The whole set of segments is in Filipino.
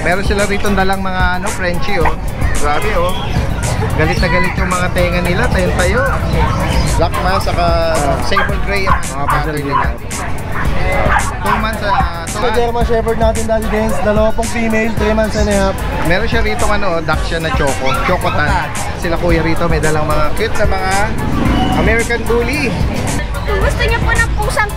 Meron sila rito dalang mga ano, Frenchie oh. Grabe oh. Galit na galit yung mga tenga nila, tayo. Black mask saka sable gray ang mga pattern nila. 2 months So German Shepherd natin Daddy Dens, 2 female, 3 months and a half. Meron siya rito ano, Dachshund na chocotan. Sila kuya rito may dalang mga cute na mga American Bully. Kung gusto niyo po ng pusang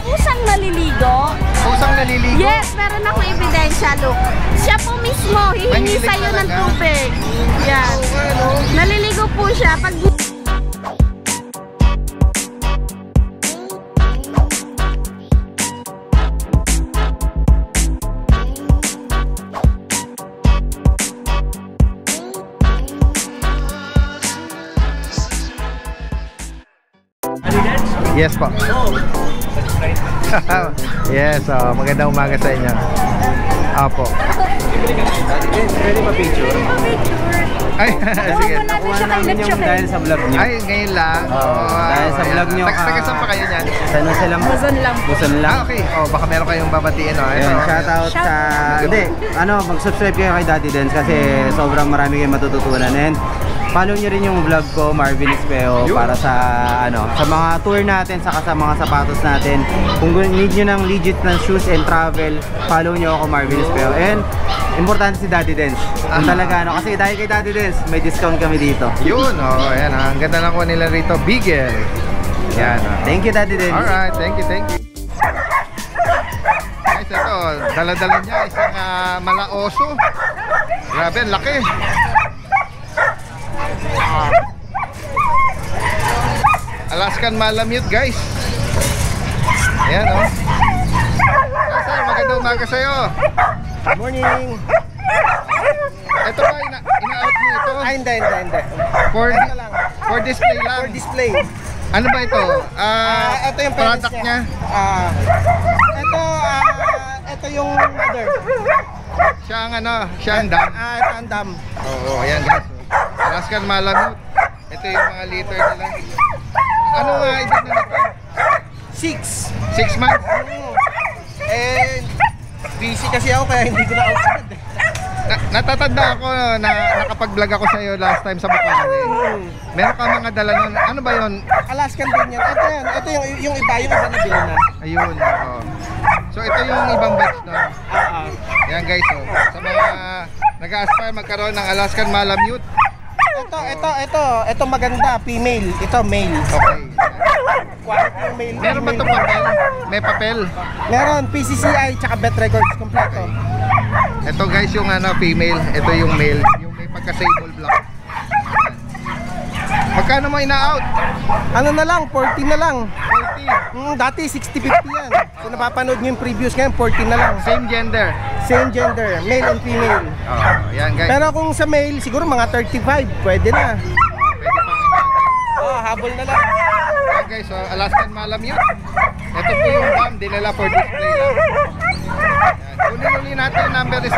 naliligo. Pusang naliligo? Yes, meron akong ebidensya, look. Siya po mismo, hihingi sa'yo ng tubig. Yan. Naliligo po siya. Pag yes po. Yes, magandang umaga sa inyo. Apo. Pwede pa picture? Ay, sige. Nakuha namin yung dahil sa vlog niyo. Ay, ngayon lang. Dahil sa vlog niyo. Taga saan pa kayo niyan? Sana sila Luzon lang. Luzon lang. Okay. Baka meron kayong babatiin. Shoutout sa... Hindi, mag-subscribe kayo kay Daddy Dens kasi sobrang marami kayong matututunan. And follow nyo rin yung vlog ko, Marvin Espeo, para sa sa mga tour natin, saka sa mga sapatos natin. Kung need nyo ng legit na shoes and travel, follow nyo ako, Marvin Espeo. And importante si Daddy Dens. Kung talaga kasi dahil kay Daddy Dens, may discount kami dito. Yun, ayan ang ganda lang ko nila rito, Bigel. Yan. Thank you, Daddy Dens. Alright, thank you. Guys, ito, dala-dala niya isang malaoso. Grabe, ang laki. Alaskan Malamute guys. Ayan oh. Sir, magandang umaga sa'yo. Good morning. Ito ba, ina-out mo ito? Ay, hindi. For display lang. For display. Ano ba ito? Ito yung product niya? Ito yung mother. Siya ang dam. Ito ang dam. Oo, ayan guys. Alaskan Malamute. Ito yung mga liter nila. Ano nga edad na nito? 6 months? And busy kasi ako kaya hindi ko na-out. Natatanda ako na nakapag-vlog ako sa iyo last time sa Bukawi. Meron ka mga dala nun. Ano ba yun? Alaskan din yan. Ito yan. Ito yung iba na bilhin na. Ayun. So ito yung ibang batch nun. Yan guys. Sa mga nag-aspire magkaroon ng Alaskan Malamute. Ito maganda, female. Ito male. Okay. Quality yung male. Meron ba ito papel? May papel? Meron, PCCI tsaka bet records kompleto. Ito guys yung female, ito yung male, yung may pagka-sable block. Magkano mo ina-out? Ano na lang, 40 na lang. 40. Dati 60-50 yan. Kung napapanood nyo yung previous ngayon, 40 na lang. Same gender? Same gender, male and female. Yan guys. Pero kung sa male, siguro mga 35, pwede na. Pwede pang habol na lang. Yan guys, Alaskan Malamute. Ito po yung dam, dinala for display lang. Kunin natin yung number isa.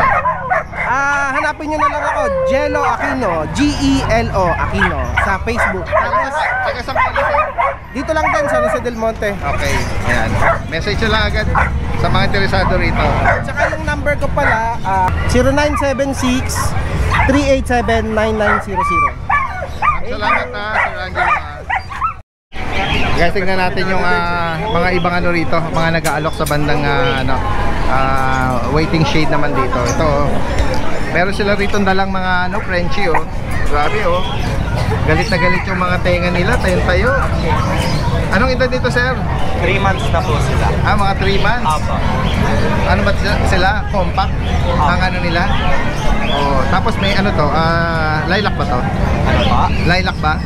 Hanapin nyo na lang ako, Gelo Aquino, Gelo Aquino sa Facebook. Tapos, taga saan ka ulit? dito lang din sa Jose Del Monte. Okay, ayan. Message nyo lang agad sa mga interesado rito. Tsaka yung number ko pala, 0976-387-9900. Salamat Sir Angelo. Guys, tingnan natin yung mga ibang rito, mga nag-aalok sa bandang waiting shade naman dito. Ito, meron sila rito dalang mga Frenchie oh. Grabe oh. Galit na galit yung mga tenga nila, tayo. Anong edad dito, sir? 3 months na po sila. Mga 3 months? Apo. Ano ba sila? Compact? Ang nila? Oh, tapos may lilac ba to? Ano ba? Lilac ba?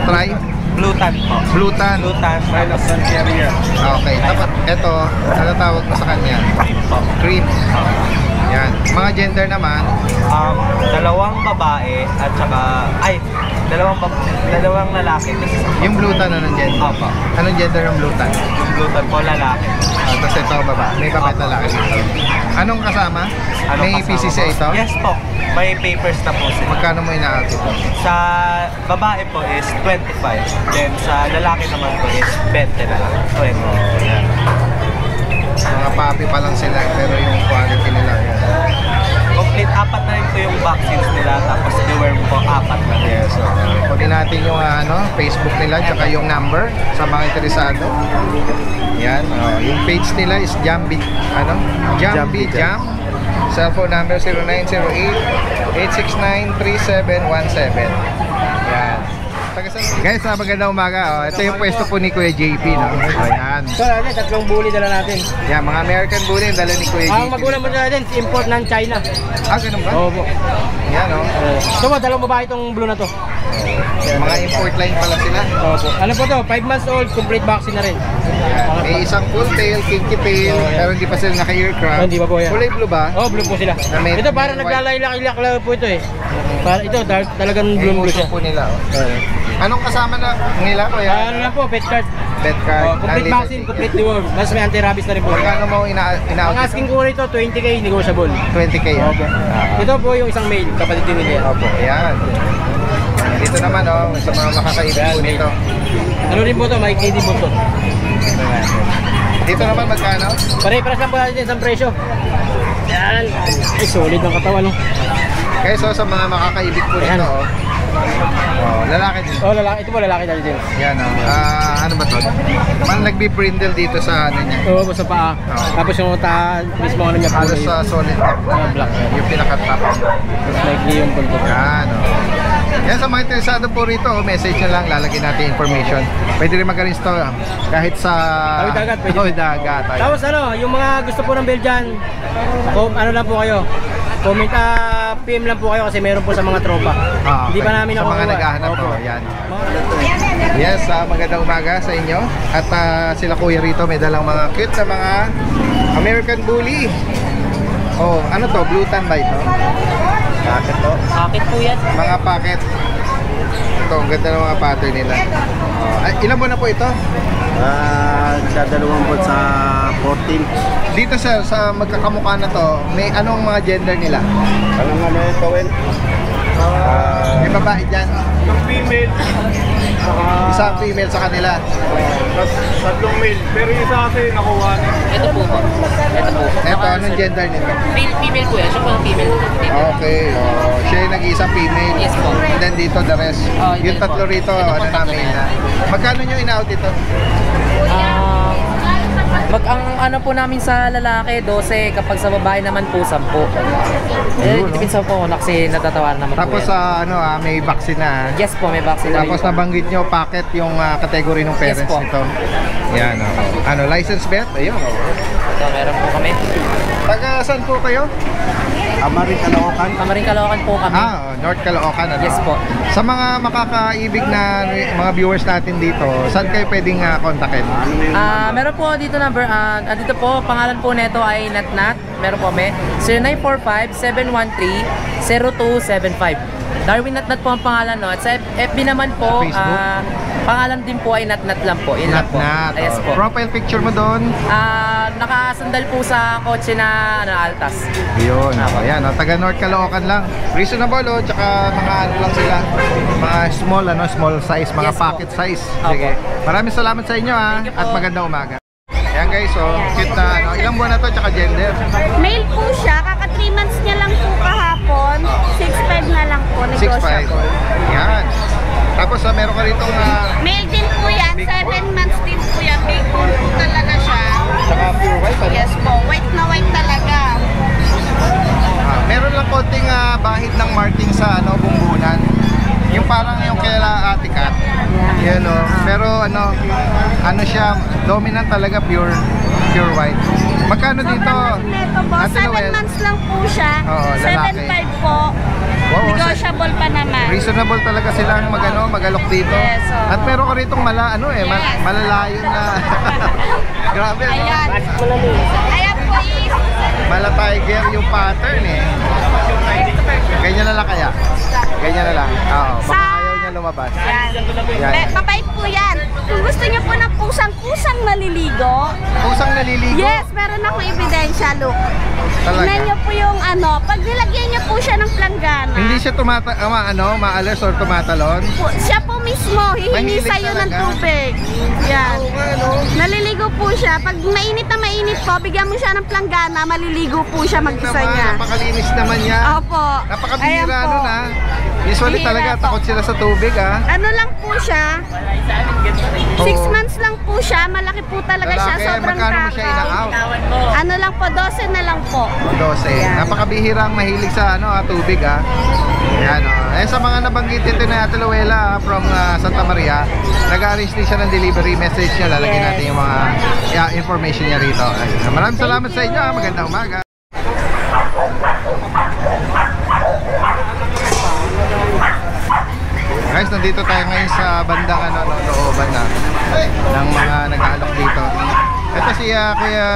Try? Blue tan po. Blue tan? Blue tan. Lilac carrier. Okay, tapos ito, ano tawag mo sa kanya? Cream po. Cream. Yan. Mga gender naman? 2 babae at saka, dalawang lalaki. Yung blue tan, anong gender? Opo. Anong gender ng blue tan? Yung blue tan po, lalaki. Tapos ito, babae. May babae at lalaki dito. Anong kasama? May PCC ito? Yes po. May papers na po sila. Magkano mo ina-out ito? Sa babae po is 25. Then sa lalaki naman po is 20 na lang. 20. Yan. Mga papi pa lang sila pero yung quality nila yan. Complete up apat. Yes, so kunin natin yung Facebook nila tsaka yung number sa mga interesado. Yan, yung page nila is Jambi, Jambi Jam. Cellphone number 0908-869-3717. Yan. Guys, magandang umaga. Ito yung pwesto po ni Kuya JP, no? Ayan. So, tatlong bully dala natin. Yan, mga American bully yung dala ni Kuya JP. Ang magulang mo dala natin, import ng China. Ganun ba? Oo po. Yan, no? Ito po, dalawang babae itong blue na to. Yan, mga import line pala sila. Oo po. Ano po to, 5 months old, complete vaccine na rin. Yan. May isang full tail, kinky tail, pero hindi pa sila naka-aircraft. Hindi pa po yan. Kulay blue ba? Oo, blue po sila. Ito parang naglalay-lak po ito eh. Ito, talagang blue siya. Po nila, Anong kasama na nila, Kuya? Ano lang po, pet card. Pet card. Complete vaccine, complete deworm. Mas may anti-rabies na rin po. Magkano mo Ang asking ko rito, 20k, negotiable. 20k. Opo. Ito po yung isang male, kapatid din nila. Opo, ayan. Dito naman, sa mga makakaibig po nito. Ano rin po ito, may KD Boston. Dito naman, magkano? Pare-paras lang po natin isang presyo. Yan. Ay, solid ng katawan, no? Guys, sa mga makakaibig po nito, lalaki din. Lalaki. Ito po, lalaki natin din. Yan, ano ba to? Man nagbi-brindle dito sa ano niya. Oo, sa paa. Tapos yung mismo ano niya po. Halos sa solid top. Black. Yung pinaka-top. Tapos like yung punto. Yan, Yan, sa mga interesado po rito, message nyo lang, lalagyan natin information. Pwede rin mag-install kahit sa Tawid dagat, pwede. Tawid dagat. Tapos yung mga gusto po ng Belgian, ano lang po kayo, comment PM lang po kayo kasi meron po sa mga tropa. Hindi pa namin sa mga naghahanap po. Yan. Yes, magandang umaga sa inyo. At sila Kuya rito may dalang mga cute na mga American Bully. Ano to? Blue tan ba ito? Packet to? Packet po yan. Mga packet. Ito, ang ganda ng mga pattern nila. Ilan buwan na po ito? Sa 2 buwan sa 14. Dito sir, sa magkakamukha na to, may anong mga gender nila? Anong ano ito, Wen? May babae dyan. Yung female. Isang female sa kanila. Tatlong male. Pero yung isa kasi nakuha na. Ito po. Eto, anong gender nito? Female po yan. Siya po ang female. Okay, siya yung nag-iisang female. Yes po. And then dito the rest. Yung ito tatlo po. rito, Ito po, ano tatlo namin na na. Magkano nyo in-out ito? Ang ano po namin sa lalaki, 12. Kapag sa babae naman po, 10. Depende sa po kasi natatawaran naman Tapos po yan. may vaccine na. Yes po, may vaccine na rin Tapos po. nabanggit nyo packet yung category ng parents Yes po. nito. Yan, license bet? Ayun. Ito, meron po kami. Taga saan po kayo? Amarin Caloocan. Kamaring Caloocan po kami. North Caloocan. Yes po. Sa mga makakaibig na mga viewers natin dito, saan kayo pwedeng kontakin? Meron po dito number. Dito po, pangalan po nito ay Natnat. Meron po kami. 0945-713-0275. Darwin Natnat po ang pangalan, no? At sa FB naman po, pangalan din po ay Natnat lang po. Yun lang po. Natnat. Yes po. Profile picture mo doon? Nakasandal po sa kotse na Altas. Yun. Ayan, taga North Caloocan lang. Reasonable, tsaka mga ano lang sila. Mga small size, mga Yes po. pocket size. Opo. Sige. Maraming salamat sa inyo Thank you po. at magandang umaga. Ayan guys, cute na ilang buwan na to tsaka gender? Male po siya, kaka 3 months niya lang po kahapon. 6'5 na lang po, 6'5". negotiable. Yan. Tapos meron ka rito Male din po yan, 7 months din po yan. Big bone po talaga siya. tsaka pure white. Yes po, white na white talaga. Meron lang konting bahid ng marking sa bumbunan. Yung parang yung kaila Ate Kat. Yan pero ano siya, dominant talaga pure white. Magkano dito? Neto po, Ate 7 Noel? months lang po siya. Oo, lalaki. 7'5 po. Wow, Negotiable pa naman. Reasonable talaga silang magalok dito. Yes, oo. At meron ko rito malalayon na. Grabe, Ayan. Ayan po is. Mala tiger yung pattern Ganyan na lang kaya? Ganyan na lang. Oo, baka ayaw niya lumabas. Yan. Yan. Mabait po yan. Kung gusto niyo po ng pusang maliligo. Pusang naliligo? Yes, meron akong ebidensya, look. Talaga? Tingnan niyo po yung pag nilagyan niyo po siya ng planggana. Hindi siya maalas or tumatalon? Siya po mismo, hihingi Mahilig sa'yo ng talaga? tubig. Yan. Naliligo po siya. Pag mainit po, bigyan mo siya ng planggana, maliligo po siya mag-isa niya. Napakalinis naman niya. Opo. Napakabihira Ayan po. nun Usually Bihira talaga, po. takot sila sa tubig ah. Ano lang po siya? 6 months lang po siya. Malaki po talaga siya. Lalaki, Sobrang magkano mo siya takaw. ina-out? Ano lang po, 12 na lang po. 12. Yan. Napakabihirang mahilig sa tubig ah. Ayan oh. Sa mga nabanggit ito na Ate Luella from Santa Maria, nag-arrange din siya ng delivery message niya. Lalagyan natin yung mga information niya rito. Ayun. Maraming salamat sa inyo. Magandang umaga. Guys, nandito tayo ngayon sa bandang looban na ng mga nag-aalok dito. Ito si Kuya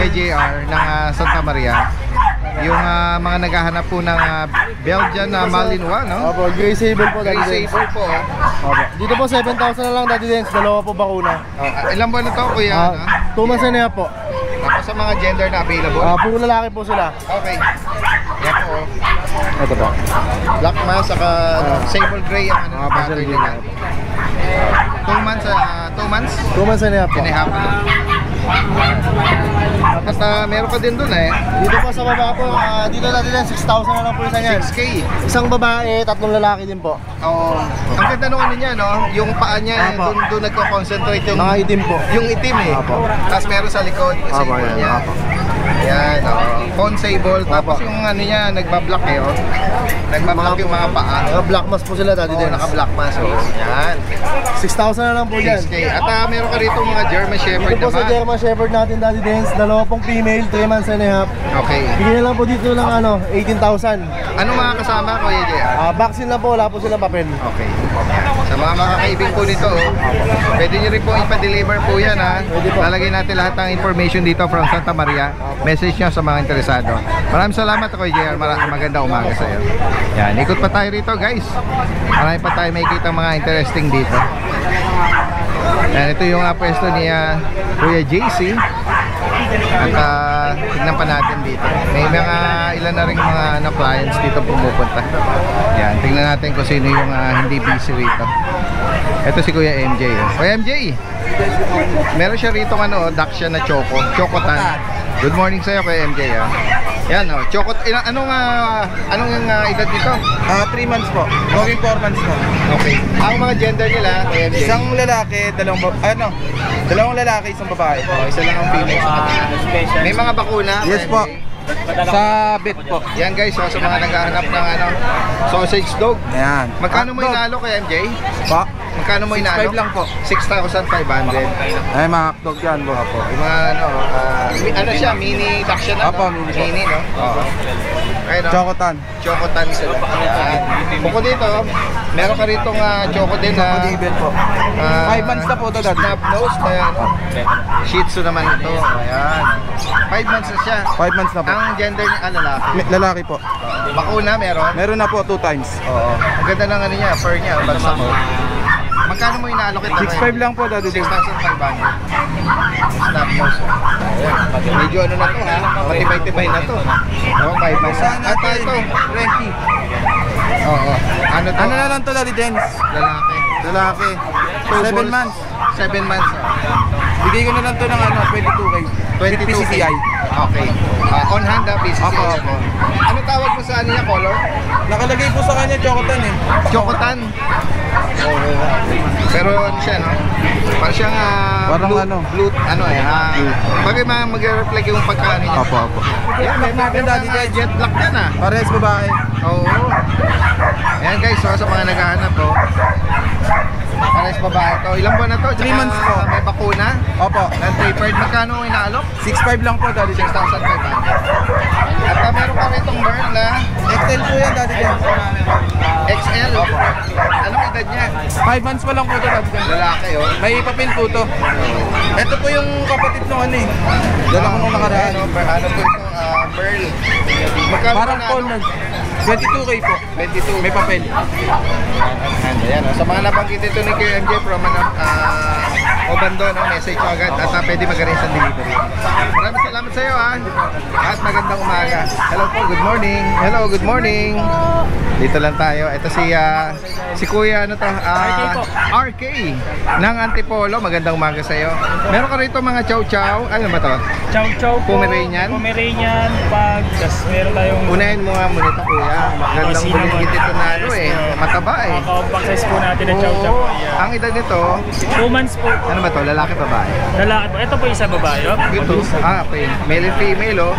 JR ng Santa Maria. Yung mga naghahanap po ng Belgian Malinois, no? Opo, Gray Sable po. Gray Sable po. Opo. Dito po 7,000 na lang, Daddy Dens. Dalawa po bakuna. Ilan buwan na to, Kuya? 2 months na po. Tapos sa mga gender na available? Puro lalaki po sila. Okay. Yan po. Ito po. Black mask, saka sable gray ang pattern nila. 2 months, 2 months? 2 months na po. Pinihapa na. Tapos meron ka din dun eh. Dito po sa baba po, dito Daddy Dens, 6,000 na lang po isa niyan. 6K. Isang babae, 3 lalaki din po. Oo. Ang ganda nung niya, no? Yung paa niya, Apo. doon nagko-concentrate yung... Mga itim po. Yung itim eh. Apo. Tapos meron sa likod, sa Apo, sable yan, niya. apo. Ayan, phone sable. Tapos Apo. yung niya, nagbablock eh, oh. Nagbablock yung mga paa. Black mask po sila, Daddy Oo, Dens. naka-black mask. Oh. Yan. 6,000 na lang po yan. 6K. At meron ka rito mga German Shepherd Dito po sa naman. German Shepherd natin, Daddy Dens. Dalawa pong female, 3 months and a half. Okay. Bigyan na lang po dito ng 18,000. Anong mga kasama, Kuya JR? Vaccine lang po, wala po silang papel. Okay. Sa mga makakaibig po nito, pwede nyo rin po ipa-deliver po yan ha. Pwede po. Lalagay natin lahat ng information dito from Santa Maria. Message nyo sa mga interesado. Maraming salamat Kuya JR. Magandang umaga sa iyo. Yan, ikot pa tayo rito guys. Marami pa tayo makikita mga interesting dito. Yan, ito yung pwesto ni Kuya JC. At tignan pa natin dito. May mga ilan na rin mga clients dito pumupunta. Yan, tingnan natin kung sino yung hindi busy rito. Ito si Kuya MJ. Kuya MJ, meron siya rito Daksha na Chocotan. Good morning sa iyo Kuya MJ. Yan anong edad nito? 3 months po. Going 4 months po. Okay. Ang mga gender nila, Kuya MJ? Isang lalaki, dalawang lalaki, isang babae. Isa lang ang female sa kanila. May mga bakuna? Yes Kuya po. MJ? Sa bet po. Yan guys, sa mga naghahanap ng sausage dog. Ayan. Magkano mo Hotdog. inalo Kuya MJ? Pa? Magkano mo inalo? 6,500 lang po. 6,500. Ay, mga hotdog yan po. Yung mga siya, mini Daksha na, Apo, no? mini. Mini, no? Oo. Okay, no? Chocotan. Chocotan sila. Yan. Bukod dito, meron ka rito choco din na Choco po. 5 months na po ito, Dad. snap nose na yan. Shih Tzu naman ito. Ayan. 5 months na siya. 5 months na po. Ang gender niya, lalaki. Lalaki po. Bakuna meron? Meron na po 2 times. Oo. Ang ganda ng niya, fur niya, bagsak mo. Magkano mo inaalok ito? 6,500 lang po, Daddy. 6,500. Snap nose. Ayan. Medyo na to ha. Matibay-tibay na to. Oo, 5 months. At ito, Frankie. oo. Ano to? Ano na lang to, Daddy Dens? Lalaki. Lalaki. 7 months. 7 months. Bigay ko na lang to ng 22K. 22 PCCI. Okay. On hand ha, PCCI. Opo, opo. Ano tawag mo sa niya, color? Nakalagay po sa kanya, Chocotan eh. Chocotan. Oo. Pero ano siya, no? Parang siyang Parang blue, bagay mag-reflect yung pagkaano niya. Opo. Yan, may magandang jet black yan ah. Parehas babae. Oo. Ayan guys, sa mga naghahanap po. Parehas babae to. Ilang buwan na to? 3 months po. May bakuna. Opo. Non-tapered. Magkano ang inaalok? 6,500 lang po, Daddy Dens. 6,500. At meron ka ritong burn na XL po yan, Daddy Dens. XL. Anong edad niya? 5 months pa lang po ito, Daddy Dens. Lalaki oh. May papel po to. Ito po yung kapatid nung Dala ko nung nakaraan. Ano po itong Pearl? Magkano Parang na, Paul 22K po. 22. May papel. Ayan, sa mga nabanggit ito ni Kuya MJ from o bando, no? Message mo agad at pwede mag-arrange ang delivery. Maraming salamat sa iyo, ha? At magandang umaga. Hello po, good morning. Hello, good morning. Dito lang tayo. Ito si Kuya, ano to? RK ng Antipolo. Magandang umaga sa iyo. Meron ka rito mga chow-chow. Ano ba to? Chow-chow po. Pomeranian? Pomeranian, pag, tas meron tayong... Unahin mo nga muna ito, Kuya. Magandang buligid ito na ano eh. Mataba eh. Compact size po natin ng chow-chow po. Yeah. Ang edad nito, 2 months po. ano ba to? Lalaki, babae? Lalaki po. Ito po isa babae. Oh. Ito? Okay. Male and female, oh.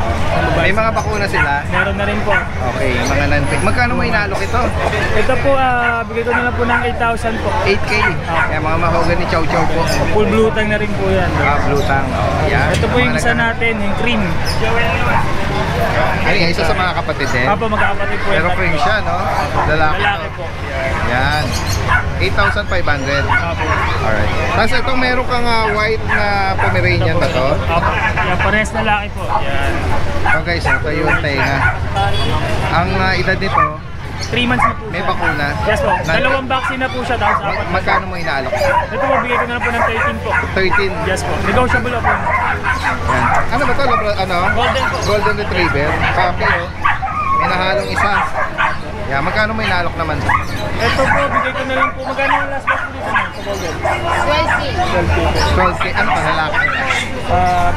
May mga bakuna sila. Meron na rin po. Okay, mga non-fake. Magkano mo inaalok ito? Ito po, bigay ko na lang po ng 8,000 po. 8K. Kaya mga mahogany chow-chow po. Full blue tang na rin po yan. Blue tang. Yan. Ito po yung isa natin, yung cream. Ay, isa sa mga kapatid eh. Papa, magkakapatid po. Pero cream siya, no? Lalaki. Lalaki po. Yan. 8,500. Apo. Alright. Tapos ito meron kang white na Pomeranian ba to? Apo. Yan, parehas na laki po. Yan. So guys, ito yung tenga. Ang edad nito, 3 months na po may siya. bakuna. Yes po. Dalawang vaccine na po siya. Tapos apat. Magkano mo inaalok? Ito po, bigay ko na lang po ng 13 po. 13. Yes po. Negotiable po. Yan. Ano ba to? Ano? Golden po. Golden Retriever. Copy, oh. May nahalong isa. Yan. Magkano mo inaalok naman? Ito po, bigay ko na lang po. Magkano yung last box po dito sa Golden? 12K. Ano pa? Lalaki.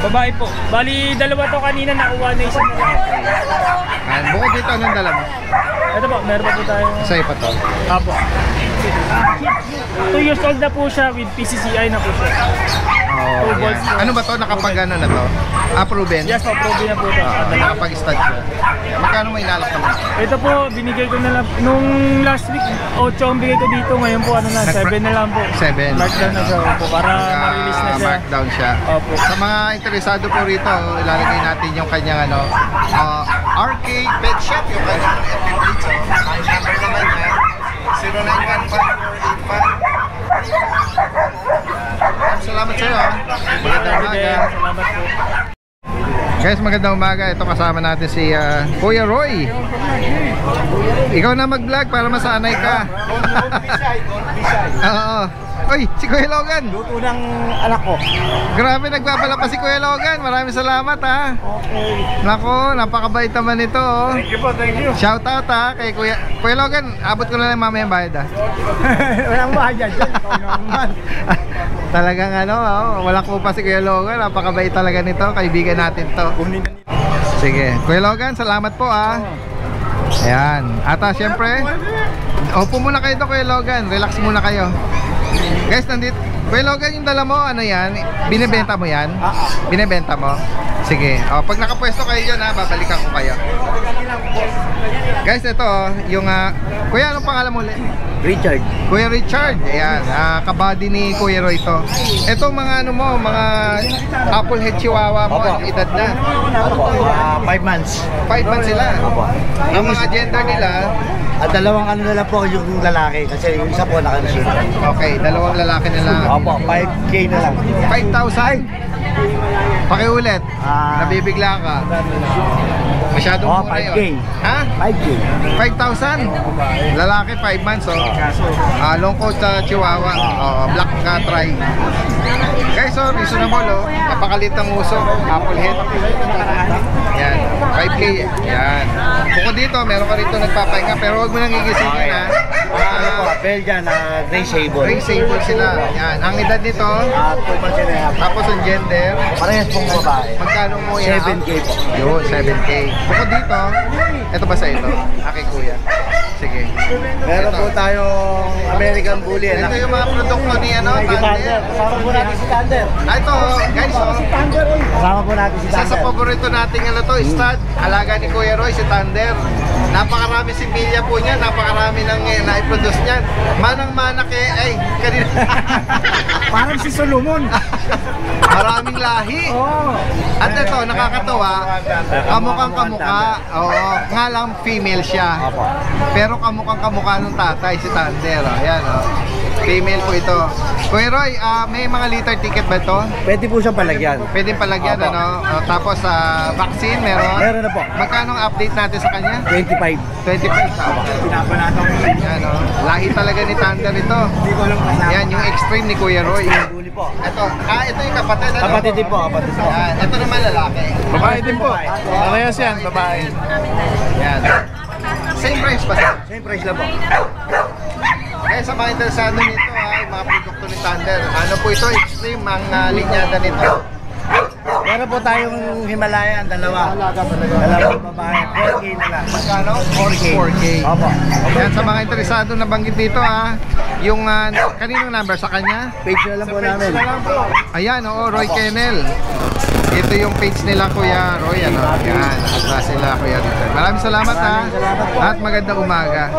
Babae po. Bali, dalawa to kanina. Nakuha na isa na rin. Yan. Bukod dito, anong dala mo? Ito po, meron pa po tayo. Sa'yo pa to. Apo. 2 years old na po siya with PCCI na po siya. Oh, Two balls yan. po. Ano ba to? Nakapag ano na to? Proven? Yes po, probe na po ito. Nakapag-stud siya. Magkano mo inalok naman? Ito po, binigay ko na lang. Nung last week, 8 ang bigay ko dito. Ngayon po, ano na, 7 na lang po. 7. Markdown na siya po para ma-release na siya. Markdown siya. Opo. Sa mga interesado po rito, ilalagay natin yung kanyang ano, RK Pet Shop, yung kanyang FB page. Ang number naman niya, 0915-485. Salamat sa iyo. Magandang umaga. Salamat po. Guys, magandang umaga. Ito kasama natin si Kuya Roy. Ikaw na mag-vlog para masanay ka. Oo. Oy, si Kuya Logan. Luto ng anak ko. Grabe, nagbabala pa si Kuya Logan. Maraming salamat, ha. Okay. Nako, napakabait naman ito, oh. Thank you po, thank you. Shout out, ha, kay Kuya Logan. Abot ko na lang mamaya yung bayad, ha. Walang bahaya dyan. Ikaw naman. Talagang ano, oh, walang kupa si Kuya Logan. Napakabait talaga nito. Kaibigan natin to. Sige, Kuya Logan, salamat po, ha. Ayan. Ata, syempre, opo muna kayo to, Kuya Logan. Relax muna kayo. Guys, nandito. Kuya Logan, yung dala mo, ano yan? Binibenta mo yan? Binibenta mo? Sige. O, pag nakapwesto kayo dyan, ha, babalikan ko kayo. Guys, ito, yung, Kuya, anong pangalan mo ulit? Richard. Kuya Richard. Ayan, kabady ni Kuya Roy to. Ito, mga ano mo, mga apple head chihuahua mo, anong edad na? 5 months. 5 months sila. Ang mga gender nila, At dalawang ano na lang po yung lalaki kasi yung isa po nakansyon. okay, dalawang lalaki na lang. Opo, 5K na lang. 5,000. Pakiulit. Nabibigla ka. Masyadong Oh, mura 5K. yun. Ha? 5K. 5,000. Lalaki 5 months, oh. Long coat chihuahua. Black try. Guys, oh, reasonable, oh. Napakalit ang uso. Apple head. Yan. 5K. Yan. Bukod dito, meron ka rito nagpapahinga, pero huwag mo nang gigisingin, ha. Ano po, Belgian na Grey Sable. Gray sable sila. Yan. Ang edad nito, 2 months and a half. tapos ang gender, Parehas pong babae. magkano mo yan? 7K po. Yun, 7K. Bukod dito, ito ba sa ito? Aki kuya. Sige. Meron Ito. po tayong American Bully. Ito yung mga produkto ni ano, Thunder. Kasama po natin si Thunder. Ito, guys, oh. Kasama po natin si Isa sa Thunder. paborito nating ano to, stud. Alaga ni Kuya Roy, si Thunder. Napakarami si Milya po niya, napakarami nang na-produce niyan. Manang-mana ay, kanina. Parang si Solomon. Maraming lahi. At ito, nakakatawa, kamukhang kamukha. Oo, nga lang female siya. Pero kamukhang kamukha ng tatay, si Thunder. Ayan, oh. Female po ito. Kuya Roy, may mga liter ticket ba ito? Pwede po siyang palagyan. Pwedeng palagyan, Opo. ano? Tapos vaccine, meron? Meron na po. Magkano ang update natin sa kanya? 25. 25 tama. Yan, oh. Lahi talaga ni Thunder ito. Yan, yung extreme ni Kuya Roy. po. Ito yung kapatid. Ano? Kapatid din po, kapatid po. Yan, ito naman lalaki. Babae din po. Parehas yan, babae. Yan. Same price ba? Same price lang po. Kaya sa mga interesado nito, yung mga produkto ni Thunder, ano po ito, extreme ang linyada nito. Meron po tayong Himalayan, dalawa. Dalawang babae, 4K na lang. Magkano? 4K. 4K. Opo. Yan, sa mga interesado na banggit dito, yung kaninong number sa kanya? Page na lang po namin. Ayan, oo, Roy Kennel. Ito yung page nila, Kuya Roy. Ano? Yan, nakita sila, Kuya Richard. Maraming salamat, At magandang umaga.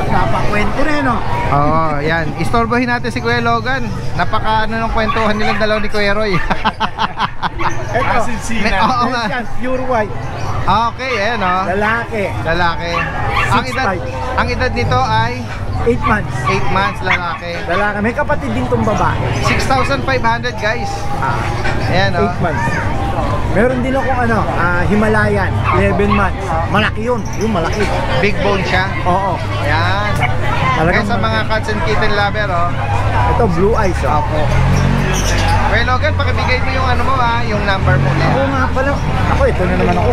Napakwento na yun, Oo, yan. Istorbohin natin si Kuya Logan. Napaka ng kwentuhan nilang dalaw ni Kuya Roy. Ito, Oo nga. pure white. Okay, ayan, o. Lalaki. Lalaki. Ang edad nito ay 8 months. 8 months, lalaki. Lalaki. May kapatid din tong babae. 6,500, guys. Ayan, o. 8 months. Meron din akong Himalayan, 11 months. Malaki yun. Yung malaki. Big bone siya. Oo. Ayan. Kaya sa mga cats and kitten lover, o. Ito, blue eyes. Opo. Kuya Logan, pakibigay mo yung yung number mo. Oo nga pala. Ako, ito na naman ako.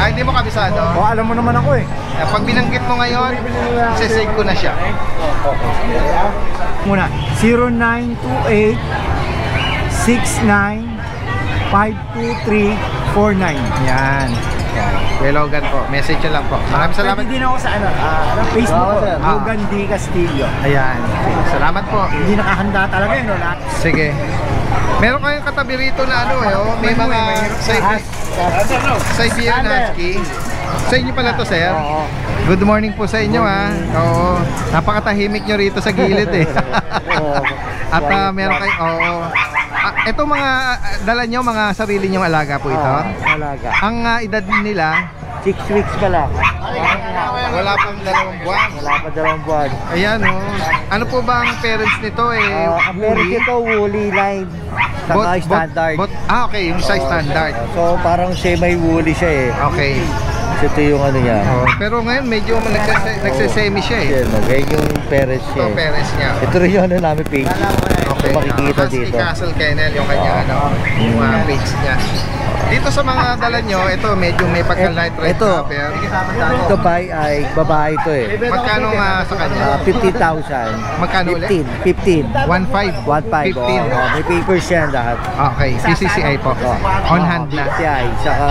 Hindi mo kabisado. Oo, alam mo naman ako eh. Pag binanggit mo ngayon, sisave ko na siya. Muna, 0928 69 52349. Yan. Kuya Logan po, message nyo lang po. Maraming salamat. Pwede din ako sa Facebook ko, sir. Logan D. Castillo. Ayan. Salamat po. Hindi nakahanda talaga yun, no? Sige. Meron kayong katabi rito na may mga Siberian Husky. Sa inyo pala to, sir? Oo. Good morning po sa inyo, Oo. Napakatahimik nyo rito sa gilid, eh. At meron kayo, ito mga dala nyo, mga sarili nyong alaga po ito? Alaga. Ang edad nila? 6 weeks pa lang. Wala pang 2 buwan. Wala pa 2 buwan. Ayan, ano po ba ang parents nito? Ang meron ito, woolly line. Saka standard. Okay, yung size standard. So parang semi-woolly siya eh. Okay. Ito yung niya. Pero ngayon medyo nagsesemi siya eh. Yan yung parents niya. Ito parents niya. Ito rin yung namin page. Okay. Makikita dito. Castle Kennel yung kanya yung page niya. Dito sa mga dala nyo, ito medyo may pagka-light red cover. Ito babae ito eh. Magkano sa kanya? 50,000. Magkano ulit? 15. 1.5. 1.5. 15. May papers yan lahat. Okay, PCCI po. On hand na. PCCI. Saka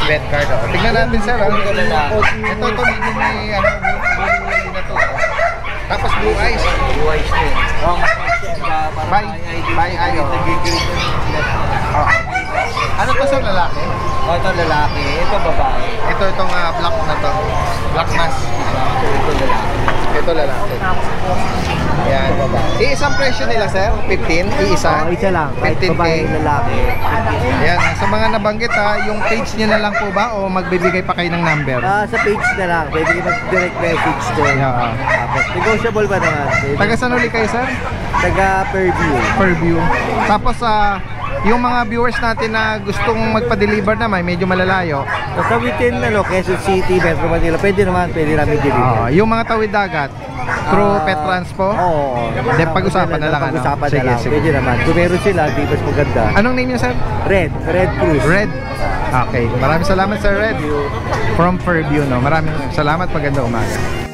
bed card. Tingnan natin, sir. Ito medyo may woolly na to. Tapos blue eyes. Blue eyes din. By eye. Ano to, sir, lalaki? Ito lalaki, ito babae. Itong black na to. Black mask. Ito lalaki. Ito lalaki. Yan. Iisang presyo nila, sir? 15? Iisa? Isa lang. 15K. Babae, lalaki. Ayan. Sa mga nabanggit, yung page nyo na lang po ba o magbibigay pa kayo ng number? Sa page na lang. Pwede kayo mag-direct message to. Tapos, negotiable ba naman? Taga saan uli kayo, sir? Taga Fairview. Fairview. Tapos, yung mga viewers natin na gustong magpa-deliver naman, medyo malalayo. Basta within Quezon City, Metro Manila, pwede namin deliver. Yung mga tawid dagat, through Pet Transpo? Oo. Then pag-usapan na lang. Pag-usapan na lang. Sige. Pwede naman. Kung meron sila, di mas maganda. Anong name niyo, sir? Red Cruz. Red. Okay. Maraming salamat, Sir Red. From Fairview, no? Maraming salamat. Magandang umaga.